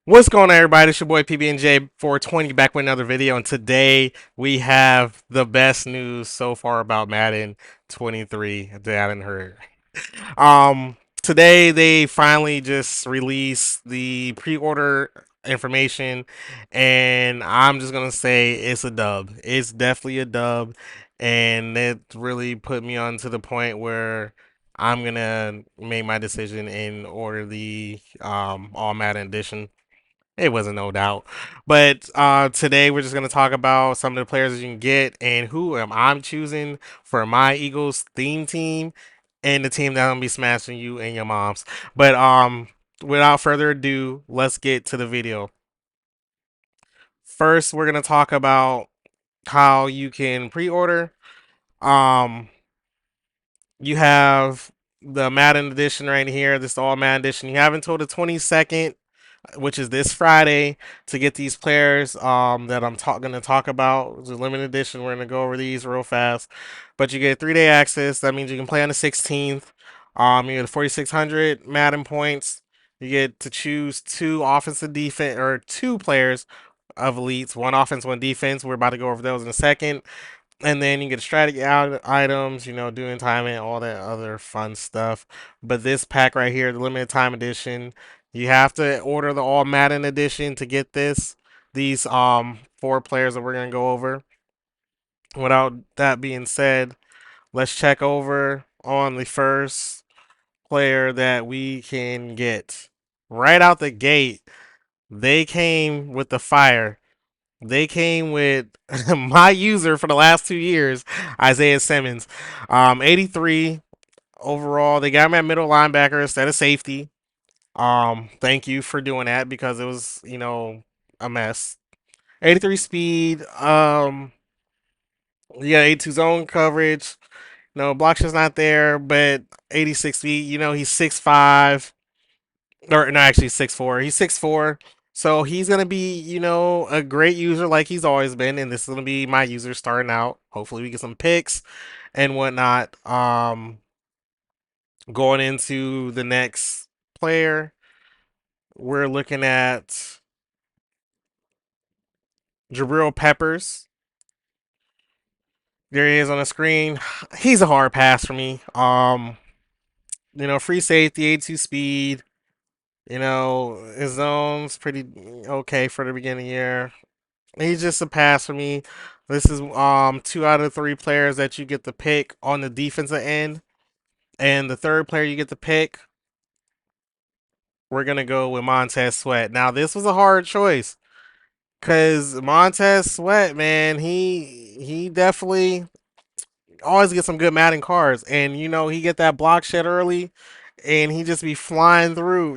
What's going on, everybody? It's your boy PB&J 420 back with another video, and today we have the best news so far about Madden 23 that I hadn't heard. Today they finally just released the pre-order information, and I'm just gonna say it's a dub. It's definitely a dub, and it really put me on to the point where I'm gonna make my decision and order the All Madden edition. It wasn't no doubt. But today we're just gonna talk about some of the players that you can get and who am I choosing for my Eagles theme team and the team that I'm gonna be smashing you and your moms. But without further ado, let's get to the video. First, we're gonna talk about how you can pre-order. Um, you have the Madden edition right here. This is the all Madden edition. You have until the 22nd, which is this Friday, to get these players that I'm going to talk about. It's a limited edition. We're going to go over these real fast. But you get 3-day access. That means you can play on the 16th. You get 4,600 Madden points. You get to choose two offensive defense or two players of elites, one offense, one defense. We're about to go over those in a second. And then you get strategy items, doing time and all that other fun stuff. But this pack right here, the limited time edition, you have to order the All Madden edition to get this. These four players that we're gonna go over. Without that being said, let's check over on the first player that we can get. Right out the gate, they came with the fire. They came with my user for the last 2 years, Isaiah Simmons. 83 overall. They got him at middle linebacker instead of safety. Thank you for doing that because it was, a mess. 83 speed. Yeah, 82 zone coverage. No, block shot's not there, but 86 speed. He's 6'5", or no, actually 6'4". He's 6'4". So he's gonna be, a great user like he's always been, and this is gonna be my user starting out. Hopefully we get some picks and whatnot. Going into the next player, we're looking at Jabril Peppers. There he is on the screen. He's a hard pass for me. Free safety, 82 speed. His zone's pretty okay for the beginning of the year. He's just a pass for me. This is 2 out of 3 players that you get to pick on the defensive end. And the third player you get to pick, we're gonna go with Montez Sweat. Now this was a hard choice. Cause Montez Sweat, man, he definitely always gets some good Madden cards. And he get that block shed early and he just be flying through.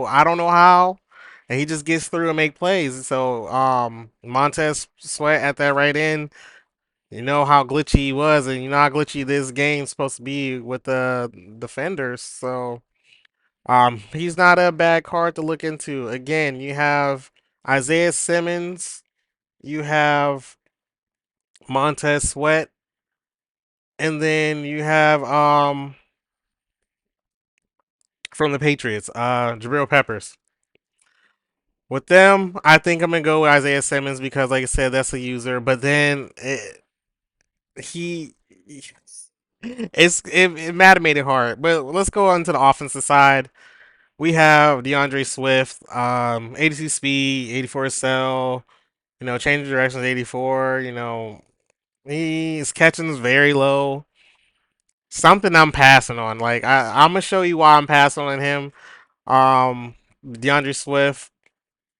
I don't know how. And he just gets through and make plays. So Montez Sweat at that right end. You know how glitchy he was, and you know how glitchy this game's supposed to be with the defenders. So, he's not a bad card to look into. Again, you have Isaiah Simmons, you have Montez Sweat, and then you have from the Patriots, Jabril Peppers. With them, I think I'm gonna go with Isaiah Simmons because, like I said, that's a user. But then he it Madden made it hard. But let's go on to the offensive side. We have DeAndre Swift, 82 speed, 84 cell. Change of directions, 84. His catching is very low. Something I'm passing on. Like I'm gonna show you why I'm passing on him. DeAndre Swift.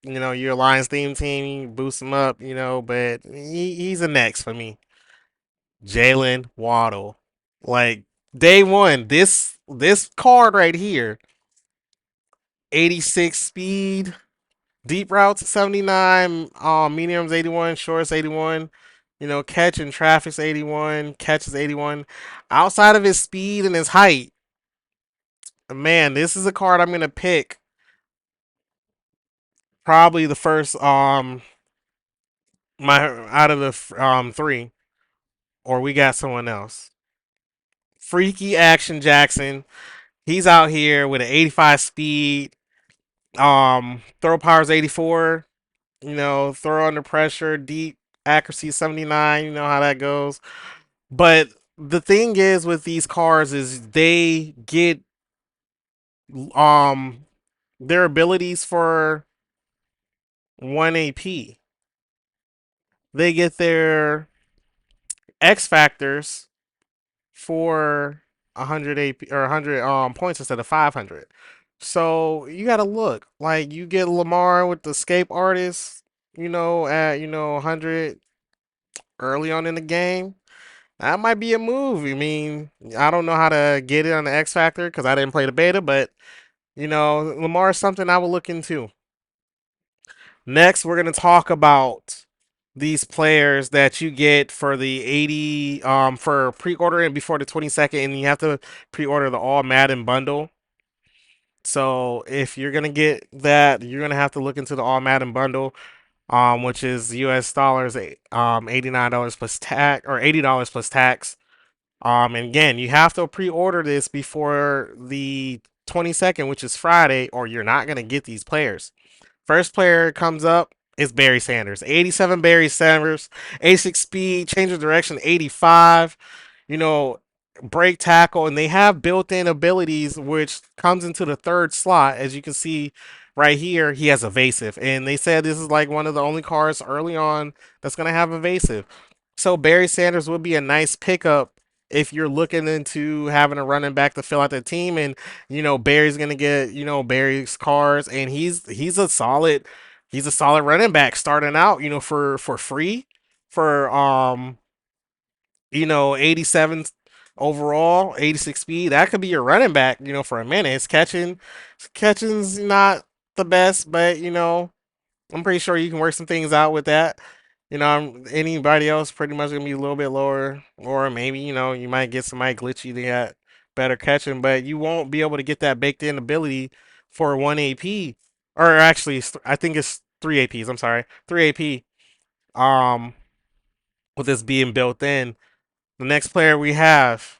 Your Lions theme team, you boost him up. But he's a next for me. Jalen Waddle. Like day one, this card right here, 86 speed, deep routes 79, mediums 81, shorts 81. Catch and traffic's 81, catches 81. Outside of his speed and his height, man, this is a card I'm gonna pick. Probably the first my out of the three, or we got someone else. Freaky Action Jackson. He's out here with an 85 speed. Throw power is 84. Throw under pressure, deep accuracy 79. You know how that goes. But the thing is with these cars is they get um their abilities for 1 AP. They get their X factors for 100 AP or 100 points instead of 500. So you got to look. Like you get Lamar with the escape artist, at 100 early on in the game. That might be a move. I mean, I don't know how to get it on the X Factor because I didn't play the beta, but Lamar is something I will look into. Next, we're gonna talk about these players that you get for the 80 for pre-ordering before the 22nd, and you have to pre-order the all Madden bundle. So if you're gonna get that, you're gonna have to look into the all Madden bundle, which is US dollars, $89 plus tax or $80 plus tax. And again, you have to pre-order this before the 22nd, which is Friday, or you're not gonna get these players. First player comes up is Barry Sanders. 87 Barry Sanders, 86 speed, change of direction, 85. You know, break tackle, and they have built-in abilities which comes into the third slot. As you can see right here, he has evasive, and they said this is like one of the only cars early on that's gonna have evasive. So Barry Sanders would be a nice pickup if you're looking into having a running back to fill out the team, and Barry's gonna get Barry's cars, and he's a solid running back starting out, for free for 87 overall, 86 speed. That could be your running back, for a minute. Catching's not the best, but I'm pretty sure you can work some things out with that. Anybody else pretty much gonna be a little bit lower, or maybe you might get somebody glitchy to get better catching, but you won't be able to get that baked in ability for 1 AP, or actually, I think it's 3 APs. I'm sorry, 3 AP. Um, with this being built in, the next player we have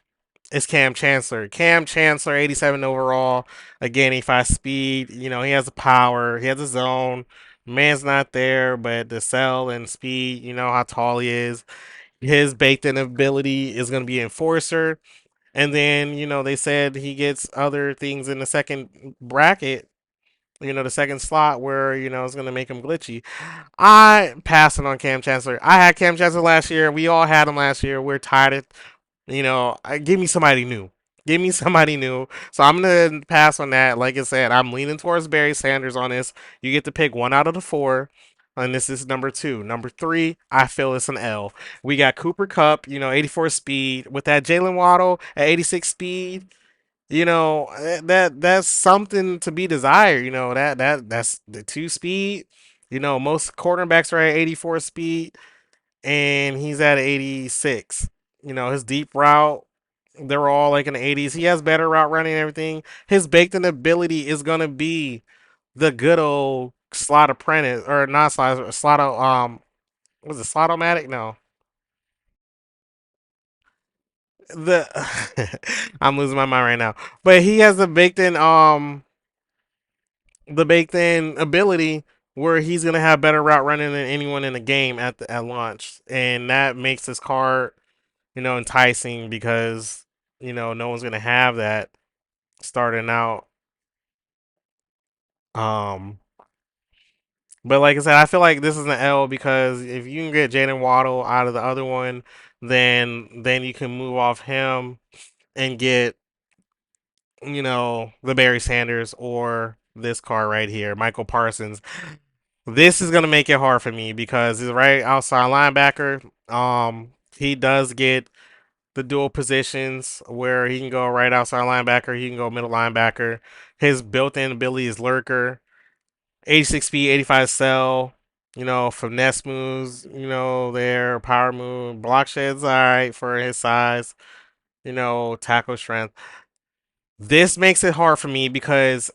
is Cam Chancellor. Cam Chancellor, 87 overall. Again, 85 speed. He has the power. He has a zone. Man's not there, but the cell and speed, how tall he is. His baked in ability is going to be Enforcer. And then, they said he gets other things in the second bracket, the second slot where, it's going to make him glitchy. I passing on Cam Chancellor. I had Cam Chancellor last year. We all had him last year. We're tired of give me somebody new. Give me somebody new. So I'm gonna pass on that. Like I said, I'm leaning towards Barry Sanders on this. You get to pick one out of the four. And this is number two. Number three, I feel it's an L. We got Cooper Cup, 84 speed. With that Jalen Waddle at 86 speed, that's something to be desired. That's the two speed. Most quarterbacks are at 84 speed, and he's at 86. His deep route, they're all like in the 80s. He has better route running and everything. His baked in ability is gonna be the good old slot apprentice, or not slot was it slotomatic? No. The I'm losing my mind right now. But he has the baked in ability where he's gonna have better route running than anyone in the game at launch. And that makes his card enticing because no one's gonna have that starting out. Um, but like I said, I feel like this is an L because if you can get Jaden Waddle out of the other one, then you can move off him and get the Barry Sanders or this car right here, Michael Parsons. This is gonna make it hard for me because he's right outside linebacker. He does get the dual positions where he can go right outside linebacker, he can go middle linebacker. His built-in ability is lurker, 86 speed, 85 cell. Finesse moves. There power move, block sheds. All right for his size. Tackle strength. This makes it hard for me because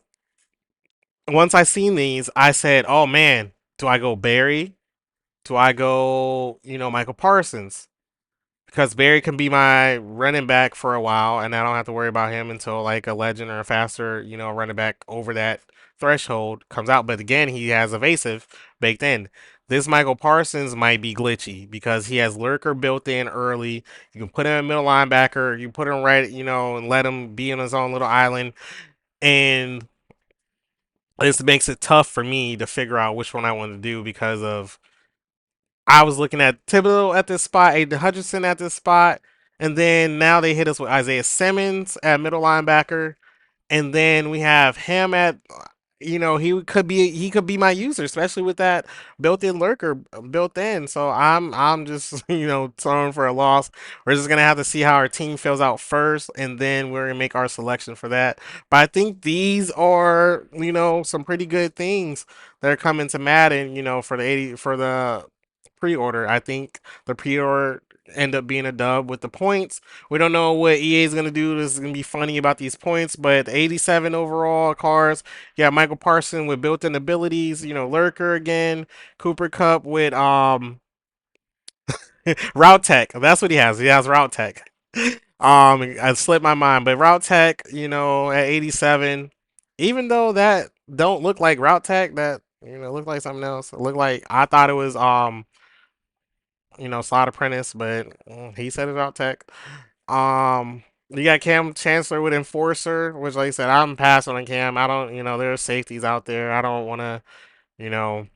once I seen these, I said, "Oh man, do I go Barry? Do I go Michael Parsons?" Because Barry can be my running back for a while, and I don't have to worry about him until like a legend or a faster, running back over that threshold comes out, but again, he has evasive baked in. This Michael Parsons might be glitchy because he has lurker built in early. You can put him in middle linebacker, you put him right, and let him be on his own little island. And this makes it tough for me to figure out which one I want to do because of I was looking at Thibodeau at this spot, Aiden Hutchinson at this spot, and then now they hit us with Isaiah Simmons at middle linebacker, and then we have him at he could be my user, especially with that built-in lurker built in. So I'm just throwing for a loss. We're just gonna have to see how our team fills out first, and then we're gonna make our selection for that. But I think these are some pretty good things that are coming to Madden. For the 80 for the pre-order. I think the pre-order end up being a dub with the points. We don't know what EA is gonna do. This is gonna be funny about these points, but 87 overall cars. Yeah, Michael Parson with built-in abilities. Lurker again. Cooper Cup with Route Tech. That's what he has. He has Route Tech. I slipped my mind, but Route Tech. At 87. Even though that don't look like Route Tech, that look like something else. It looked like I thought it was Slot Apprentice, but he said it out tech. You got Cam Chancellor with Enforcer, which, like I said, I'm passing on Cam. I don't, there are safeties out there. I don't want to, you know,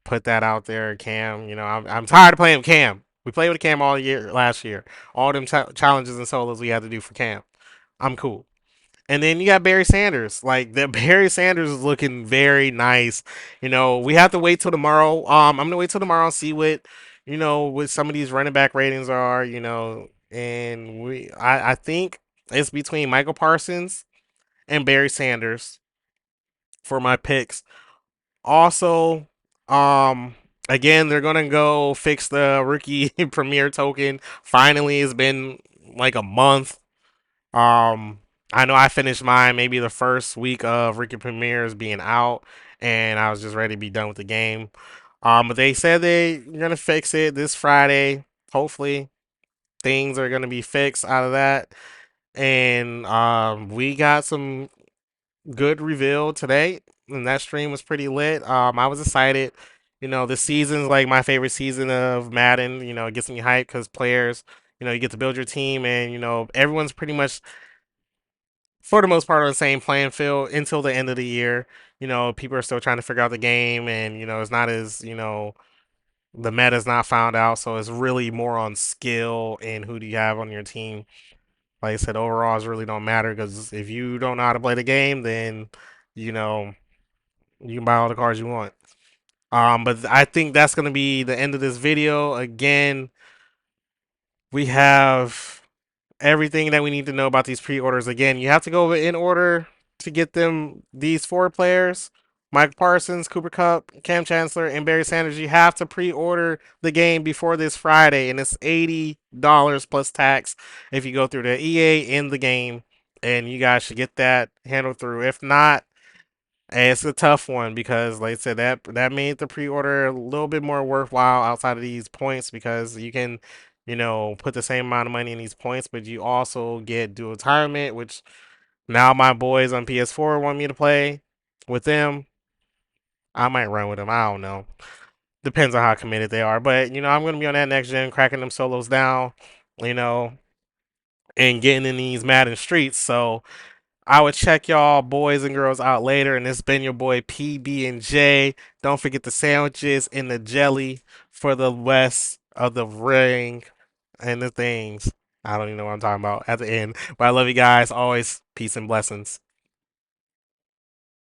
put that out there, Cam. I'm tired of playing Cam. We played with Cam all year last year. All them challenges and solos we had to do for Cam. I'm cool. And then you got Barry Sanders. Like the Barry Sanders is looking very nice. We have to wait till tomorrow. I'm gonna wait till tomorrow and see what some of these running back ratings are. And I think it's between Michael Parsons and Barry Sanders for my picks. Also, again, they're gonna go fix the rookie premier token. Finally, it's been like a month. um, I know I finished mine maybe the first week of Ricky Premier's being out, and I was just ready to be done with the game. But they said they're gonna fix it this Friday. Hopefully, things are gonna be fixed out of that. And we got some good reveal today, and that stream was pretty lit. I was excited. This season's like my favorite season of Madden. It gets me hyped because players, you get to build your team, and everyone's pretty much for the most part on the same playing field until the end of the year. People are still trying to figure out the game, and it's not as the meta's not found out, so it's really more on skill and who do you have on your team. Like I said, overalls really don't matter because if you don't know how to play the game, then you know you can buy all the cards you want. But I think that's gonna be the end of this video. Again, we have everything that we need to know about these pre-orders. Again, you have to go in order to get them. These four players: Mike Parsons, Cooper Cup, Cam Chancellor, and Barry Sanders. You have to pre-order the game before this Friday, and it's $80 plus tax if you go through the EA in the game. And you guys should get that handled through. If not, it's a tough one because, like I said, that made the pre-order a little bit more worthwhile outside of these points because you can, put the same amount of money in these points, but you also get dual retirement, which now my boys on PS4 want me to play with them. I might run with them. I don't know. Depends on how committed they are. But, I'm going to be on that next gen, cracking them solos down, you know, and getting in these Madden streets. So I would check y'all boys and girls out later. And this has been your boy PB and J. Don't forget the sandwiches and the jelly for the rest of the ring and the things. I don't even know what I'm talking about at the end. But I love you guys. Always peace and blessings.